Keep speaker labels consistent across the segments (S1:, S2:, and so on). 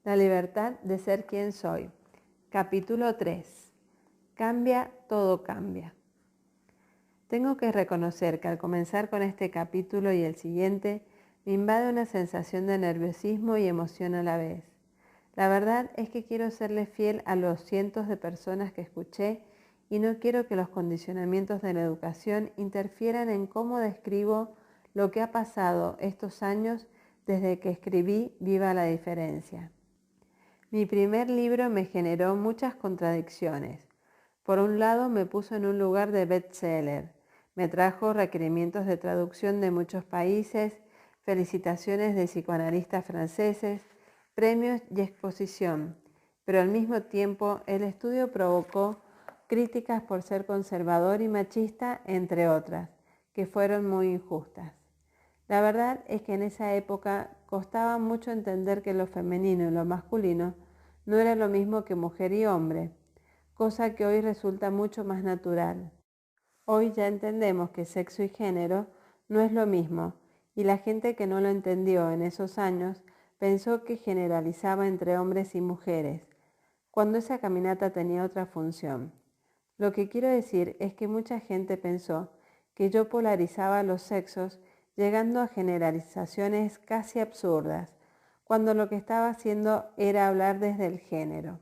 S1: La libertad de ser quien soy. Capítulo 3. Cambia, todo cambia. Tengo que reconocer que al comenzar con este capítulo y el siguiente, me invade una sensación de nerviosismo y emoción a la vez. La verdad es que quiero serle fiel a los cientos de personas que escuché y no quiero que los condicionamientos de la educación interfieran en cómo describo lo que ha pasado estos años desde que escribí Viva la Diferencia. Mi primer libro me generó muchas contradicciones. Por un lado, me puso en un lugar de bestseller. Me trajo requerimientos de traducción de muchos países, felicitaciones de psicoanalistas franceses, premios y exposición. Pero al mismo tiempo, el estudio provocó críticas por ser conservador y machista, entre otras, que fueron muy injustas. La verdad es que en esa época costaba mucho entender que lo femenino y lo masculino no era lo mismo que mujer y hombre, cosa que hoy resulta mucho más natural. Hoy ya entendemos que sexo y género no es lo mismo, y la gente que no lo entendió en esos años pensó que generalizaba entre hombres y mujeres, cuando esa caminata tenía otra función. Lo que quiero decir es que mucha gente pensó que yo polarizaba los sexos, llegando a generalizaciones casi absurdas, cuando lo que estaba haciendo era hablar desde el género.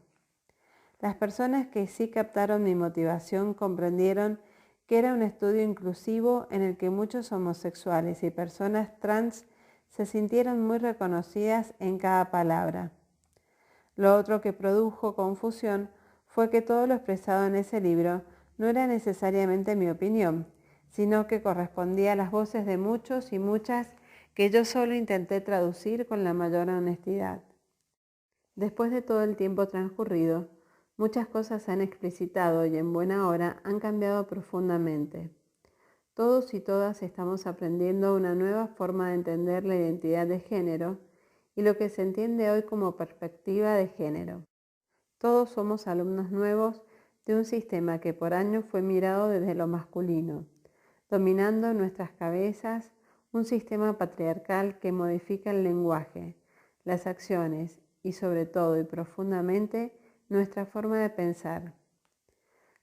S1: Las personas que sí captaron mi motivación comprendieron que era un estudio inclusivo en el que muchos homosexuales y personas trans se sintieron muy reconocidas en cada palabra. Lo otro que produjo confusión fue que todo lo expresado en ese libro no era necesariamente mi opinión, sino que correspondía a las voces de muchos y muchas que yo solo intenté traducir con la mayor honestidad. Después de todo el tiempo transcurrido, muchas cosas se han explicitado y en buena hora han cambiado profundamente. Todos y todas estamos aprendiendo una nueva forma de entender la identidad de género y lo que se entiende hoy como perspectiva de género. Todos somos alumnos nuevos de un sistema que por años fue mirado desde lo masculino, dominando en nuestras cabezas un sistema patriarcal que modifica el lenguaje, las acciones y sobre todo y profundamente nuestra forma de pensar.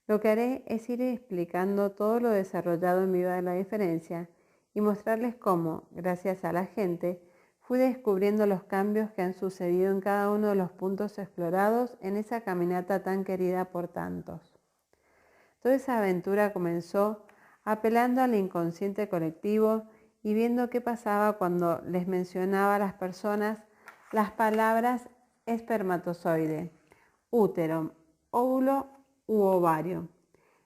S1: Lo que haré es ir explicando todo lo desarrollado en Viva la Diferencia y mostrarles cómo, gracias a la gente, fui descubriendo los cambios que han sucedido en cada uno de los puntos explorados en esa caminata tan querida por tantos. Toda esa aventura comenzó apelando al inconsciente colectivo y viendo qué pasaba cuando les mencionaba a las personas las palabras espermatozoide, útero, óvulo u ovario.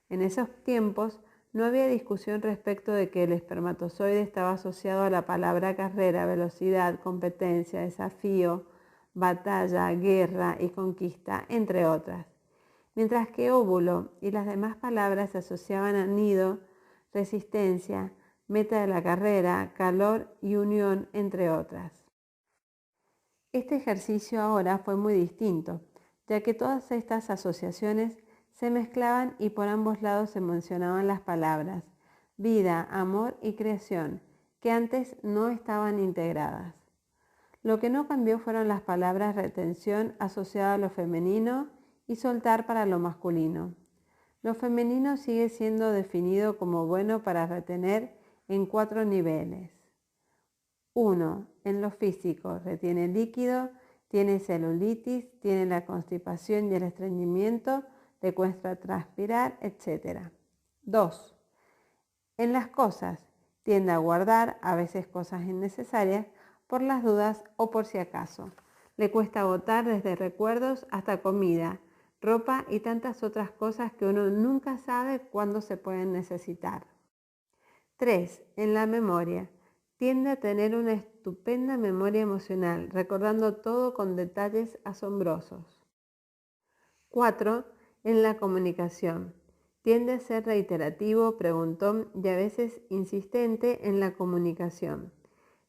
S1: En esos tiempos no había discusión respecto de que el espermatozoide estaba asociado a la palabra carrera, velocidad, competencia, desafío, batalla, guerra y conquista, entre otras, mientras que óvulo y las demás palabras se asociaban a nido, resistencia, meta de la carrera, calor y unión, entre otras. Este ejercicio ahora fue muy distinto, ya que todas estas asociaciones se mezclaban y por ambos lados se mencionaban las palabras vida, amor y creación, que antes no estaban integradas. Lo que no cambió fueron las palabras retención asociada a lo femenino y soltar para lo masculino. Lo femenino sigue siendo definido como bueno para retener en 4 niveles. 1. En lo físico, retiene líquido, tiene celulitis, tiene la constipación y el estreñimiento, le cuesta transpirar, etc. 2. En las cosas, tiende a guardar a veces cosas innecesarias por las dudas o por si acaso. Le cuesta botar desde recuerdos hasta comida, ropa y tantas otras cosas que uno nunca sabe cuándo se pueden necesitar. 3. En la memoria. Tiende a tener una estupenda memoria emocional, recordando todo con detalles asombrosos. 4. En la comunicación. Tiende a ser reiterativo, preguntón y a veces insistente en la comunicación.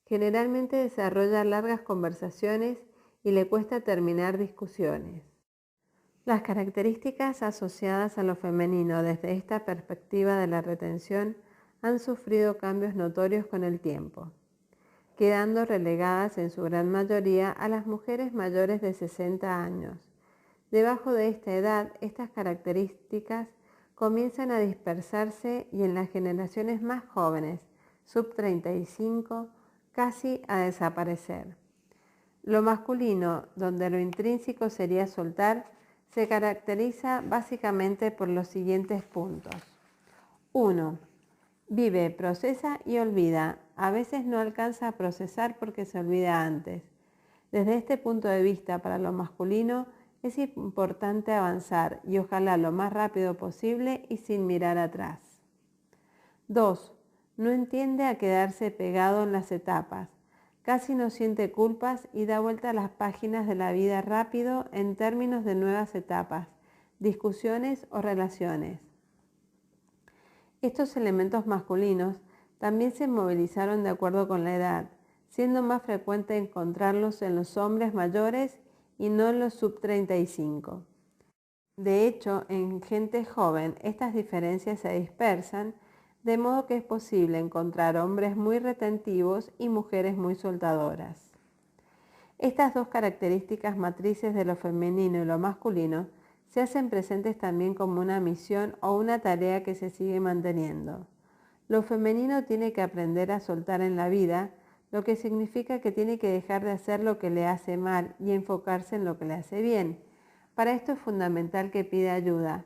S1: Generalmente desarrolla largas conversaciones y le cuesta terminar discusiones. Las características asociadas a lo femenino desde esta perspectiva de la retención han sufrido cambios notorios con el tiempo. quedando relegadas en su gran mayoría a las mujeres mayores de 60 años. Debajo de esta edad, estas características comienzan a dispersarse y en las generaciones más jóvenes, sub 35, casi a desaparecer. Lo masculino, donde lo intrínseco sería soltar, se caracteriza básicamente por los siguientes puntos. 1. Vive, procesa y olvida. A veces no alcanza a procesar porque se olvida antes. Desde este punto de vista, para lo masculino, es importante avanzar y ojalá lo más rápido posible y sin mirar atrás. 2. No entiende a quedarse pegado en las etapas. Casi no siente culpas y da vuelta a las páginas de la vida rápido en términos de nuevas etapas, discusiones o relaciones. Estos elementos masculinos también se movilizaron de acuerdo con la edad, siendo más frecuente encontrarlos en los hombres mayores y no en los sub 35. De hecho, en gente joven estas diferencias se dispersan, de modo que es posible encontrar hombres muy retentivos y mujeres muy soltadoras. Estas dos características matrices de lo femenino y lo masculino se hacen presentes también como una misión o una tarea que se sigue manteniendo. Lo femenino tiene que aprender a soltar en la vida, lo que significa que tiene que dejar de hacer lo que le hace mal y enfocarse en lo que le hace bien. Para esto es fundamental que pida ayuda,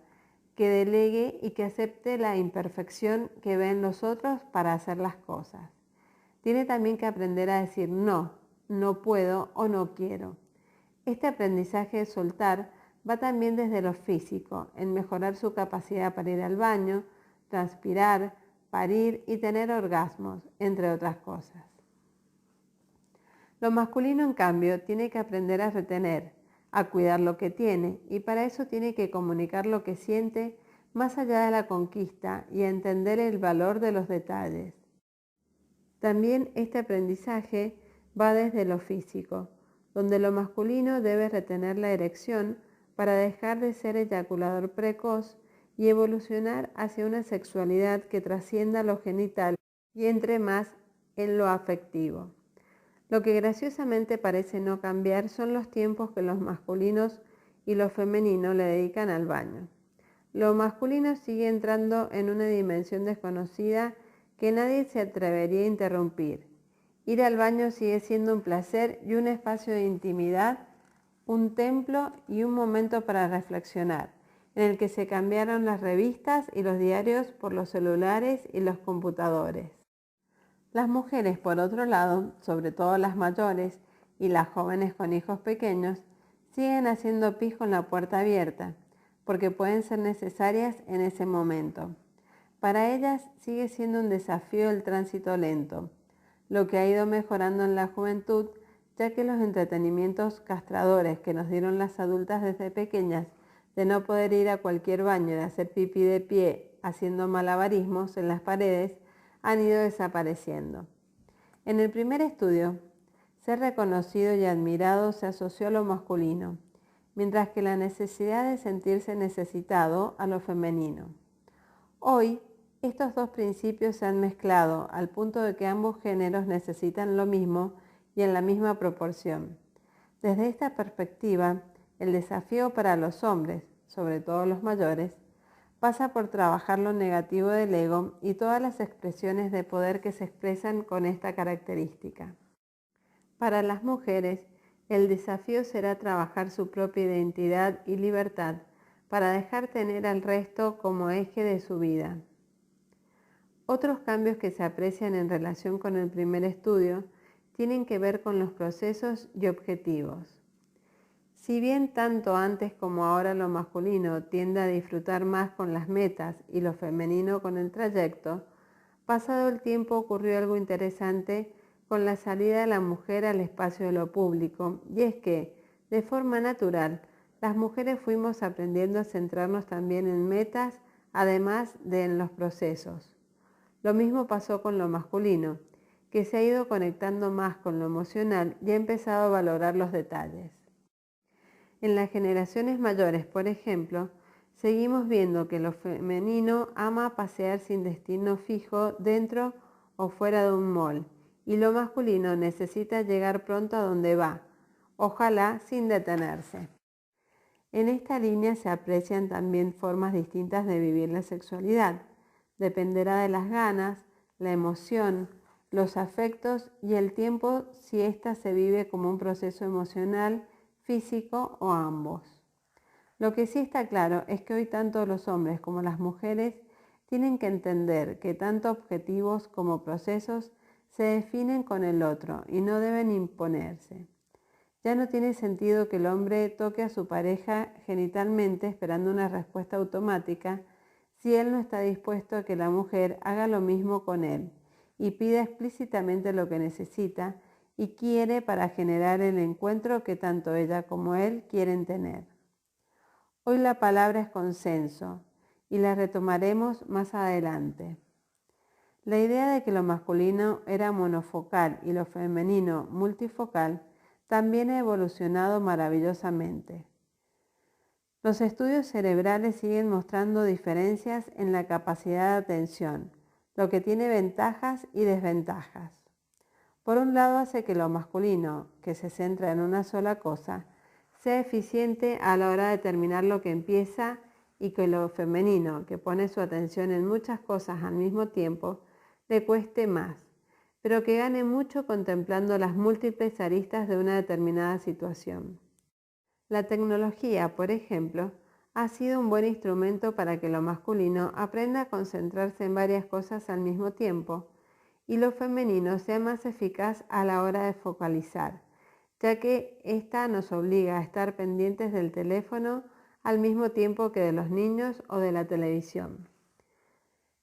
S1: que delegue y que acepte la imperfección que ve en los otros para hacer las cosas. Tiene también que aprender a decir no, no puedo o no quiero. Este aprendizaje de soltar va también desde lo físico, en mejorar su capacidad para ir al baño, transpirar, parir y tener orgasmos, entre otras cosas. Lo masculino, en cambio, tiene que aprender a retener, a cuidar lo que tiene, y para eso tiene que comunicar lo que siente más allá de la conquista y a entender el valor de los detalles. También este aprendizaje va desde lo físico, donde lo masculino debe retener la erección para dejar de ser eyaculador precoz y evolucionar hacia una sexualidad que trascienda lo genital y entre más en lo afectivo. Lo que graciosamente parece no cambiar son los tiempos que los masculinos y lo femenino le dedican al baño. Lo masculino sigue entrando en una dimensión desconocida que nadie se atrevería a interrumpir. Ir al baño sigue siendo un placer y un espacio de intimidad, un templo y un momento para reflexionar, en el que se cambiaron las revistas y los diarios por los celulares y los computadores. Las mujeres, por otro lado, sobre todo las mayores y las jóvenes con hijos pequeños, siguen haciendo pis con la puerta abierta, porque pueden ser necesarias en ese momento. Para ellas sigue siendo un desafío el tránsito lento, lo que ha ido mejorando en la juventud, ya que los entretenimientos castradores que nos dieron las adultas desde pequeñas, de no poder ir a cualquier baño y de hacer pipí de pie haciendo malabarismos en las paredes, han ido desapareciendo. En el primer estudio, ser reconocido y admirado se asoció a lo masculino, mientras que la necesidad de sentirse necesitado a lo femenino. Hoy, estos dos principios se han mezclado al punto de que ambos géneros necesitan lo mismo y en la misma proporción. Desde esta perspectiva, el desafío para los hombres, sobre todo los mayores, pasa por trabajar lo negativo del ego y todas las expresiones de poder que se expresan con esta característica. Para las mujeres, el desafío será trabajar su propia identidad y libertad para dejar tener al resto como eje de su vida. Otros cambios que se aprecian en relación con el primer estudio tienen que ver con los procesos y objetivos. Si bien tanto antes como ahora lo masculino tiende a disfrutar más con las metas y lo femenino con el trayecto, pasado el tiempo ocurrió algo interesante con la salida de la mujer al espacio de lo público, y es que, de forma natural, las mujeres fuimos aprendiendo a centrarnos también en metas, además de en los procesos. Lo mismo pasó con lo masculino, que se ha ido conectando más con lo emocional y ha empezado a valorar los detalles. En las generaciones mayores, por ejemplo, seguimos viendo que lo femenino ama pasear sin destino fijo dentro o fuera de un mall y lo masculino necesita llegar pronto a donde va, ojalá sin detenerse. En esta línea se aprecian también formas distintas de vivir la sexualidad. Dependerá de las ganas, la emoción, los afectos y el tiempo si ésta se vive como un proceso emocional, físico o ambos. Lo que sí está claro es que hoy tanto los hombres como las mujeres tienen que entender que tanto objetivos como procesos se definen con el otro y no deben imponerse. Ya no tiene sentido que el hombre toque a su pareja genitalmente esperando una respuesta automática si él no está dispuesto a que la mujer haga lo mismo con él y pida explícitamente lo que necesita y quiere para generar el encuentro que tanto ella como él quieren tener. Hoy la palabra es consenso y la retomaremos más adelante. La idea de que lo masculino era monofocal y lo femenino multifocal también ha evolucionado maravillosamente. Los estudios cerebrales siguen mostrando diferencias en la capacidad de atención, lo que tiene ventajas y desventajas. Por un lado hace que lo masculino, que se centra en una sola cosa, sea eficiente a la hora de terminar lo que empieza y que lo femenino, que pone su atención en muchas cosas al mismo tiempo, le cueste más, pero que gane mucho contemplando las múltiples aristas de una determinada situación. La tecnología, por ejemplo, ha sido un buen instrumento para que lo masculino aprenda a concentrarse en varias cosas al mismo tiempo y lo femenino sea más eficaz a la hora de focalizar, ya que ésta nos obliga a estar pendientes del teléfono al mismo tiempo que de los niños o de la televisión.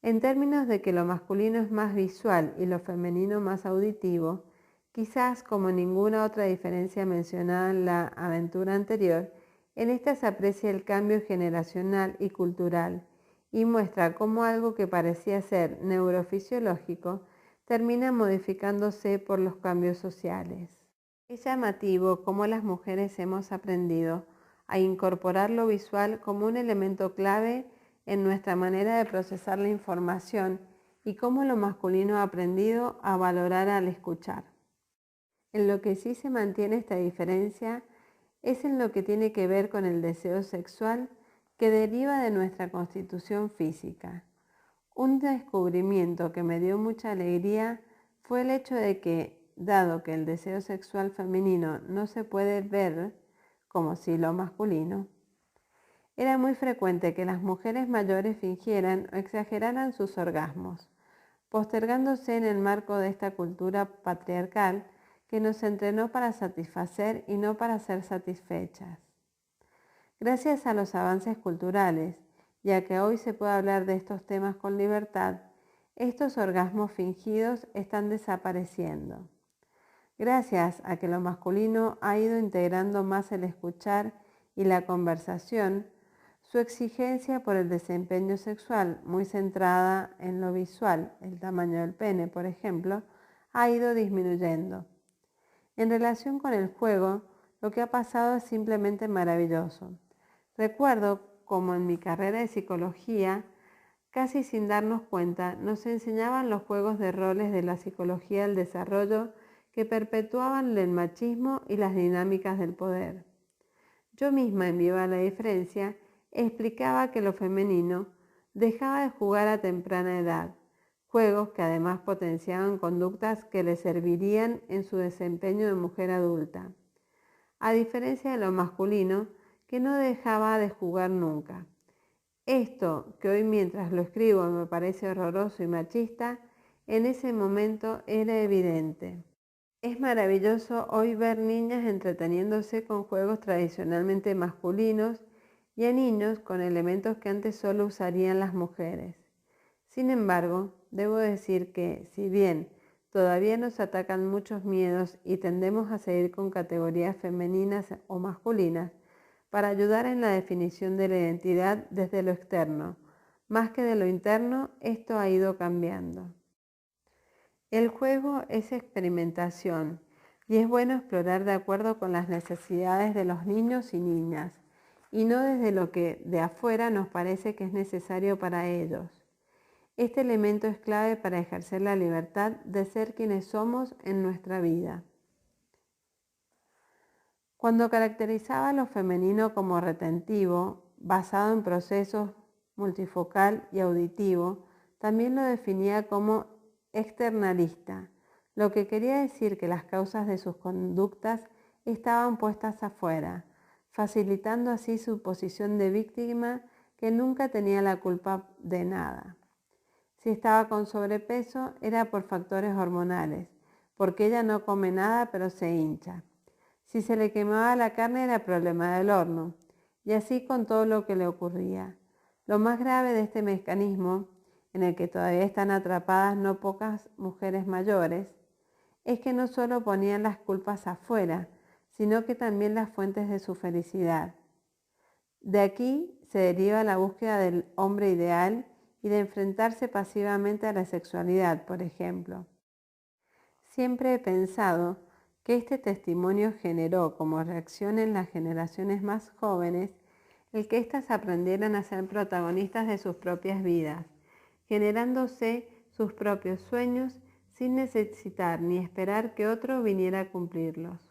S1: En términos de que lo masculino es más visual y lo femenino más auditivo, quizás como ninguna otra diferencia mencionada en la aventura anterior, en esta se aprecia el cambio generacional y cultural y muestra cómo algo que parecía ser neurofisiológico termina modificándose por los cambios sociales. Es llamativo cómo las mujeres hemos aprendido a incorporar lo visual como un elemento clave en nuestra manera de procesar la información y cómo lo masculino ha aprendido a valorar al escuchar. En lo que sí se mantiene esta diferencia es en lo que tiene que ver con el deseo sexual que deriva de nuestra constitución física. Un descubrimiento que me dio mucha alegría fue el hecho de que, dado que el deseo sexual femenino no se puede ver como si lo masculino, era muy frecuente que las mujeres mayores fingieran o exageraran sus orgasmos, postergándose en el marco de esta cultura patriarcal que nos entrenó para satisfacer y no para ser satisfechas. Gracias a los avances culturales, ya que hoy se puede hablar de estos temas con libertad, estos orgasmos fingidos están desapareciendo. Gracias a que lo masculino ha ido integrando más el escuchar y la conversación, su exigencia por el desempeño sexual, muy centrada en lo visual, el tamaño del pene, por ejemplo, ha ido disminuyendo. En relación con el juego, lo que ha pasado es simplemente maravilloso. Recuerdo como en mi carrera de psicología, casi sin darnos cuenta, nos enseñaban los juegos de roles de la psicología del desarrollo que perpetuaban el machismo y las dinámicas del poder. Yo misma en Viva la Diferencia explicaba que lo femenino dejaba de jugar a temprana edad, juegos que además potenciaban conductas que le servirían en su desempeño de mujer adulta, a diferencia de lo masculino que no dejaba de jugar nunca. Esto, que hoy mientras lo escribo me parece horroroso y machista, en ese momento era evidente. Es maravilloso hoy ver niñas entreteniéndose con juegos tradicionalmente masculinos y a niños con elementos que antes solo usarían las mujeres. Sin embargo, debo decir que, si bien todavía nos atacan muchos miedos y tendemos a seguir con categorías femeninas o masculinas para ayudar en la definición de la identidad desde lo externo, más que de lo interno, esto ha ido cambiando. El juego es experimentación y es bueno explorar de acuerdo con las necesidades de los niños y niñas y no desde lo que de afuera nos parece que es necesario para ellos. Este elemento es clave para ejercer la libertad de ser quienes somos en nuestra vida. Cuando caracterizaba lo femenino como retentivo, basado en procesos multifocal y auditivo, también lo definía como externalista, lo que quería decir que las causas de sus conductas estaban puestas afuera, facilitando así su posición de víctima que nunca tenía la culpa de nada. Si estaba con sobrepeso era por factores hormonales, porque ella no come nada pero se hincha. Si se le quemaba la carne era problema del horno, y así con todo lo que le ocurría. Lo más grave de este mecanismo, en el que todavía están atrapadas no pocas mujeres mayores, es que no solo ponían las culpas afuera, sino que también las fuentes de su felicidad. De aquí se deriva la búsqueda del hombre ideal y de enfrentarse pasivamente a la sexualidad, por ejemplo. Siempre he pensado que este testimonio generó como reacción en las generaciones más jóvenes el que éstas aprendieran a ser protagonistas de sus propias vidas, generándose sus propios sueños sin necesitar ni esperar que otro viniera a cumplirlos.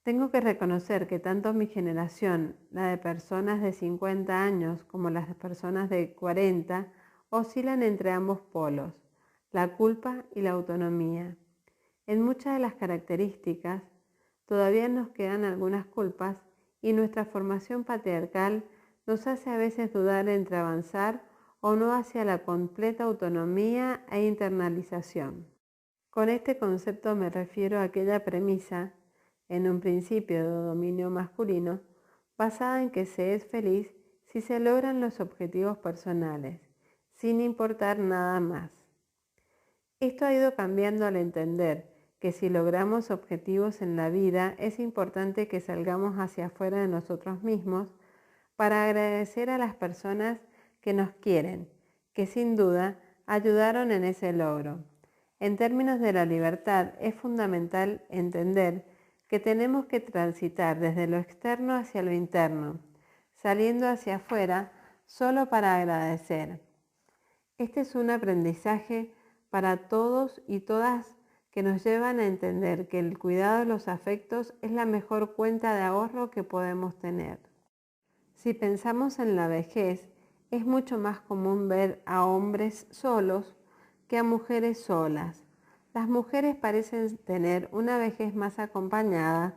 S1: Tengo que reconocer que tanto mi generación, la de personas de 50 años como las de personas de 40, oscilan entre ambos polos, la culpa y la autonomía. En muchas de las características todavía nos quedan algunas culpas y nuestra formación patriarcal nos hace a veces dudar entre avanzar o no hacia la completa autonomía e internalización. Con este concepto me refiero a aquella premisa, en un principio de dominio masculino, basada en que se es feliz si se logran los objetivos personales, sin importar nada más. Esto ha ido cambiando al entender que si logramos objetivos en la vida es importante que salgamos hacia afuera de nosotros mismos para agradecer a las personas que nos quieren, que sin duda ayudaron en ese logro. En términos de la libertad es fundamental entender que tenemos que transitar desde lo externo hacia lo interno, saliendo hacia afuera solo para agradecer. Este es un aprendizaje para todos y todas que nos llevan a entender que el cuidado de los afectos es la mejor cuenta de ahorro que podemos tener. Si pensamos en la vejez, es mucho más común ver a hombres solos que a mujeres solas. Las mujeres parecen tener una vejez más acompañada,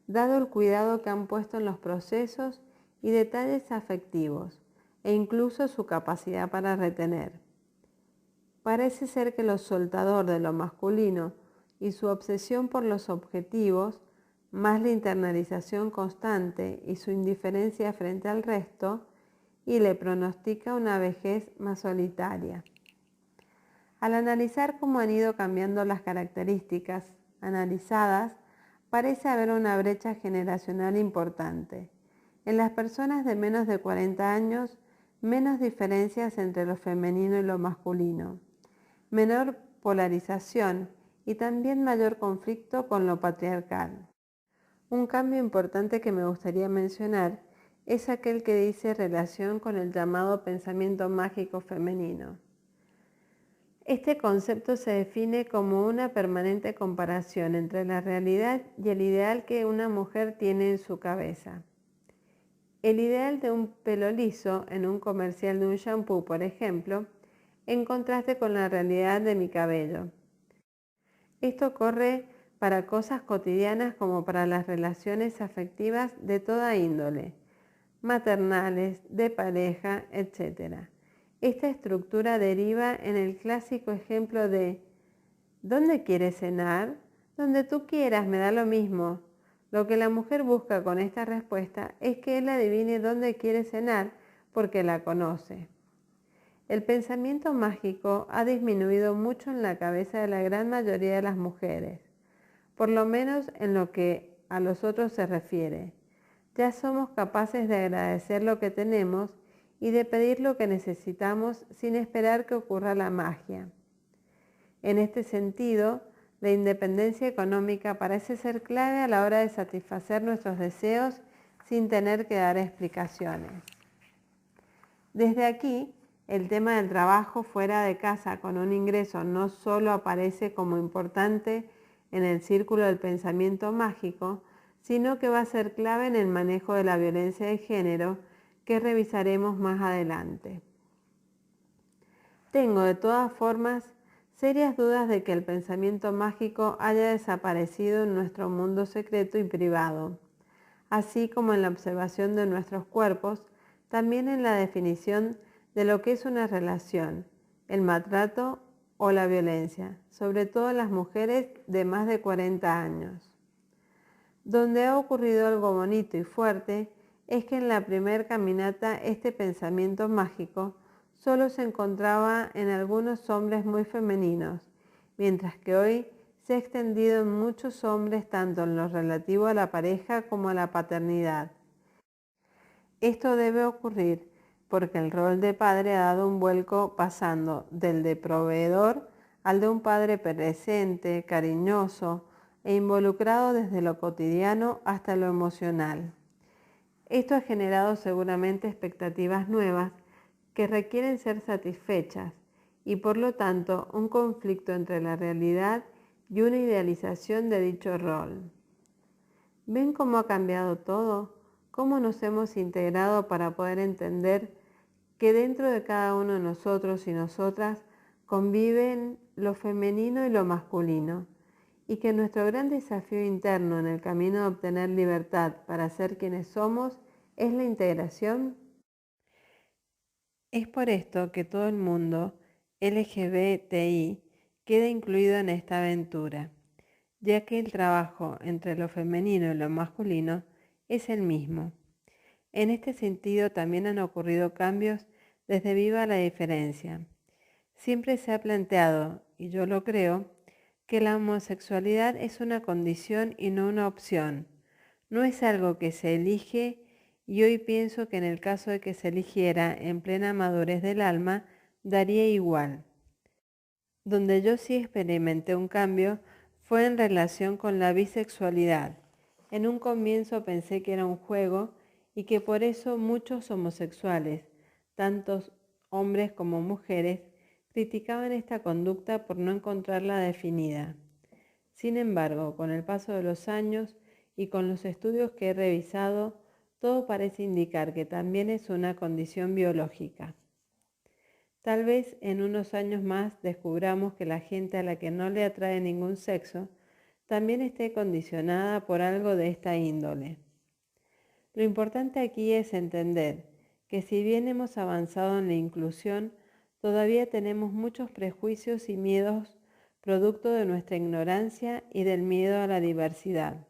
S1: dado el cuidado que han puesto en los procesos y detalles afectivos, e incluso su capacidad para retener. Parece ser que lo soltador de lo masculino y su obsesión por los objetivos, más la internalización constante y su indiferencia frente al resto, y le pronostica una vejez más solitaria. Al analizar cómo han ido cambiando las características analizadas, parece haber una brecha generacional importante. En las personas de menos de 40 años, menos diferencias entre lo femenino y lo masculino, menor polarización y también mayor conflicto con lo patriarcal. Un cambio importante que me gustaría mencionar es aquel que dice relación con el llamado pensamiento mágico femenino. Este concepto se define como una permanente comparación entre la realidad y el ideal que una mujer tiene en su cabeza. El ideal de un pelo liso en un comercial de un shampoo, por ejemplo, en contraste con la realidad de mi cabello. Esto corre para cosas cotidianas como para las relaciones afectivas de toda índole, maternales, de pareja, etc. Esta estructura deriva en el clásico ejemplo de ¿dónde quieres cenar? Donde tú quieras, me da lo mismo. Lo que la mujer busca con esta respuesta es que él adivine dónde quiere cenar porque la conoce. El pensamiento mágico ha disminuido mucho en la cabeza de la gran mayoría de las mujeres, por lo menos en lo que a los otros se refiere. Ya somos capaces de agradecer lo que tenemos y de pedir lo que necesitamos sin esperar que ocurra la magia. En este sentido, la independencia económica parece ser clave a la hora de satisfacer nuestros deseos sin tener que dar explicaciones. Desde aquí, el tema del trabajo fuera de casa con un ingreso no solo aparece como importante en el círculo del pensamiento mágico, sino que va a ser clave en el manejo de la violencia de género que revisaremos más adelante. Tengo de todas formas serias dudas de que el pensamiento mágico haya desaparecido en nuestro mundo secreto y privado, así como en la observación de nuestros cuerpos, también en la definición de lo que es una relación, el maltrato o la violencia, sobre todo en las mujeres de más de 40 años. Donde ha ocurrido algo bonito y fuerte es que en la primer caminata este pensamiento mágico solo se encontraba en algunos hombres muy femeninos, mientras que hoy se ha extendido en muchos hombres tanto en lo relativo a la pareja como a la paternidad. Esto debe ocurrir porque el rol de padre ha dado un vuelco pasando del de proveedor al de un padre presente, cariñoso e involucrado desde lo cotidiano hasta lo emocional. Esto ha generado seguramente expectativas nuevas que requieren ser satisfechas y por lo tanto un conflicto entre la realidad y una idealización de dicho rol. ¿Ven cómo ha cambiado todo? ¿Cómo nos hemos integrado para poder entender que dentro de cada uno de nosotros y nosotras conviven lo femenino y lo masculino? Y que nuestro gran desafío interno en el camino de obtener libertad para ser quienes somos es la integración. Es por esto que todo el mundo LGBTI queda incluido en esta aventura, ya que el trabajo entre lo femenino y lo masculino es el mismo. En este sentido también han ocurrido cambios desde Viva la Diferencia. Siempre se ha planteado, y yo lo creo, que la homosexualidad es una condición y no una opción. No es algo que se elige y hoy pienso que en el caso de que se eligiera en plena madurez del alma, daría igual. Donde yo sí experimenté un cambio fue en relación con la bisexualidad. En un comienzo pensé que era un juego y que por eso muchos homosexuales, tantos hombres como mujeres, criticaban esta conducta por no encontrarla definida. Sin embargo, con el paso de los años y con los estudios que he revisado, todo parece indicar que también es una condición biológica. Tal vez en unos años más descubramos que la gente a la que no le atrae ningún sexo también esté condicionada por algo de esta índole. Lo importante aquí es entender que si bien hemos avanzado en la inclusión, todavía tenemos muchos prejuicios y miedos producto de nuestra ignorancia y del miedo a la diversidad.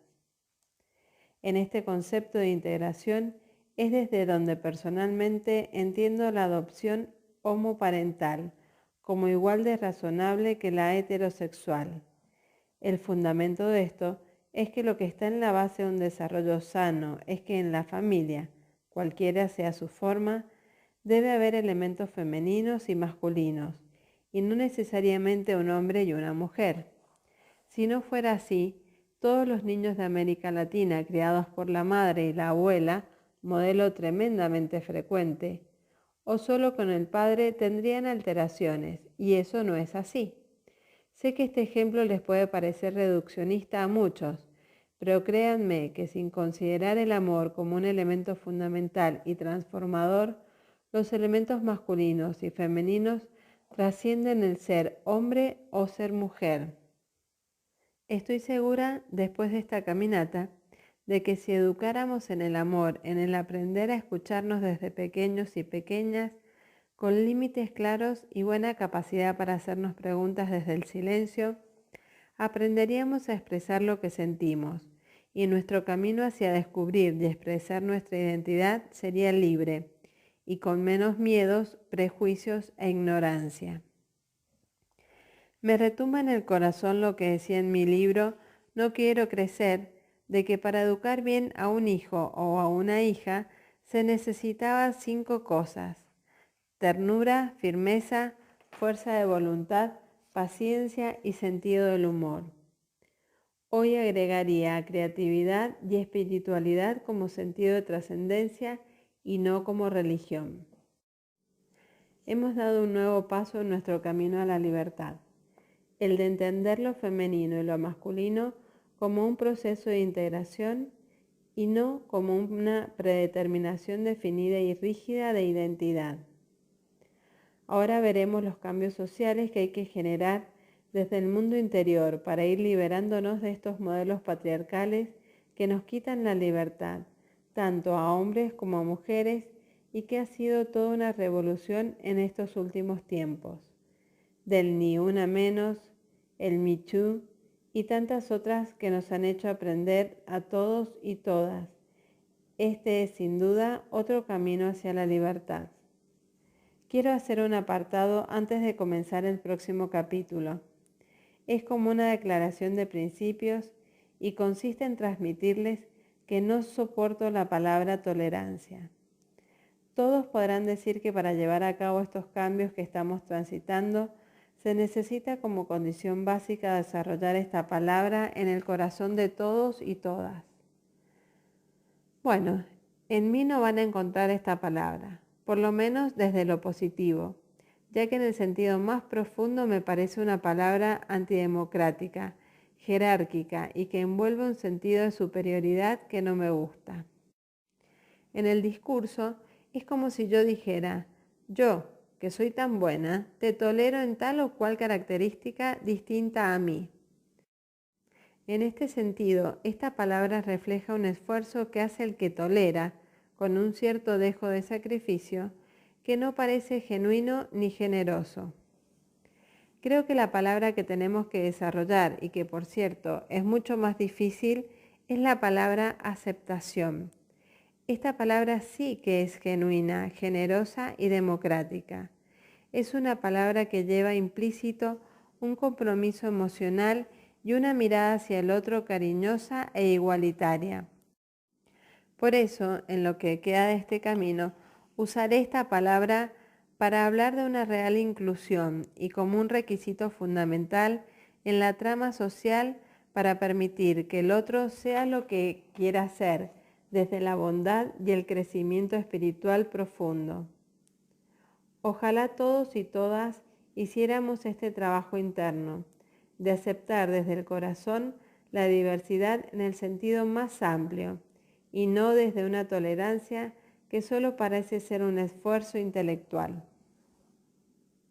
S1: En este concepto de integración es desde donde personalmente entiendo la adopción homoparental como igual de razonable que la heterosexual. El fundamento de esto es que lo que está en la base de un desarrollo sano es que en la familia, cualquiera sea su forma, debe haber elementos femeninos y masculinos, y no necesariamente un hombre y una mujer. Si no fuera así, todos los niños de América Latina criados por la madre y la abuela, modelo tremendamente frecuente, o solo con el padre tendrían alteraciones, y eso no es así. Sé que este ejemplo les puede parecer reduccionista a muchos, pero créanme que sin considerar el amor como un elemento fundamental y transformador, los elementos masculinos y femeninos trascienden el ser hombre o ser mujer. Estoy segura, después de esta caminata, de que si educáramos en el amor, en el aprender a escucharnos desde pequeños y pequeñas, con límites claros y buena capacidad para hacernos preguntas desde el silencio, aprenderíamos a expresar lo que sentimos y nuestro camino hacia descubrir y expresar nuestra identidad sería libre y con menos miedos, prejuicios e ignorancia. Me retumba en el corazón lo que decía en mi libro No quiero crecer, de que para educar bien a un hijo o a una hija se necesitaba 5 cosas: ternura, firmeza, fuerza de voluntad, paciencia y sentido del humor. Hoy agregaría creatividad y espiritualidad como sentido de trascendencia y no como religión. hemos dado un nuevo paso en nuestro camino a la libertad, el de entender lo femenino y lo masculino como un proceso de integración y no como una predeterminación definida y rígida de identidad. Ahora veremos los cambios sociales que hay que generar desde el mundo interior para ir liberándonos de estos modelos patriarcales que nos quitan la libertad, tanto a hombres como a mujeres, y que ha sido toda una revolución en estos últimos tiempos. Del ni una menos, el Me Too y tantas otras que nos han hecho aprender a todos y todas. Este es sin duda otro camino hacia la libertad. Quiero hacer un apartado antes de comenzar el próximo capítulo. Es como una declaración de principios y consiste en transmitirles que no soporto la palabra tolerancia. Todos podrán decir que para llevar a cabo estos cambios que estamos transitando, se necesita como condición básica desarrollar esta palabra en el corazón de todos y todas. Bueno, en mí no van a encontrar esta palabra, por lo menos desde lo positivo, ya que en el sentido más profundo me parece una palabra antidemocrática, jerárquica y que envuelve un sentido de superioridad que no me gusta. En el discurso es como si yo dijera, yo, que soy tan buena, te tolero en tal o cual característica distinta a mí. En este sentido, esta palabra refleja un esfuerzo que hace el que tolera, con un cierto dejo de sacrificio, que no parece genuino ni generoso. Creo que la palabra que tenemos que desarrollar, y que por cierto es mucho más difícil, es la palabra aceptación. Esta palabra sí que es genuina, generosa y democrática. Es una palabra que lleva implícito un compromiso emocional y una mirada hacia el otro cariñosa e igualitaria. Por eso, en lo que queda de este camino, usaré esta palabra para hablar de una real inclusión y como un requisito fundamental en la trama social para permitir que el otro sea lo que quiera ser, desde la bondad y el crecimiento espiritual profundo. Ojalá todos y todas hiciéramos este trabajo interno, de aceptar desde el corazón la diversidad en el sentido más amplio, y no desde una tolerancia que solo parece ser un esfuerzo intelectual.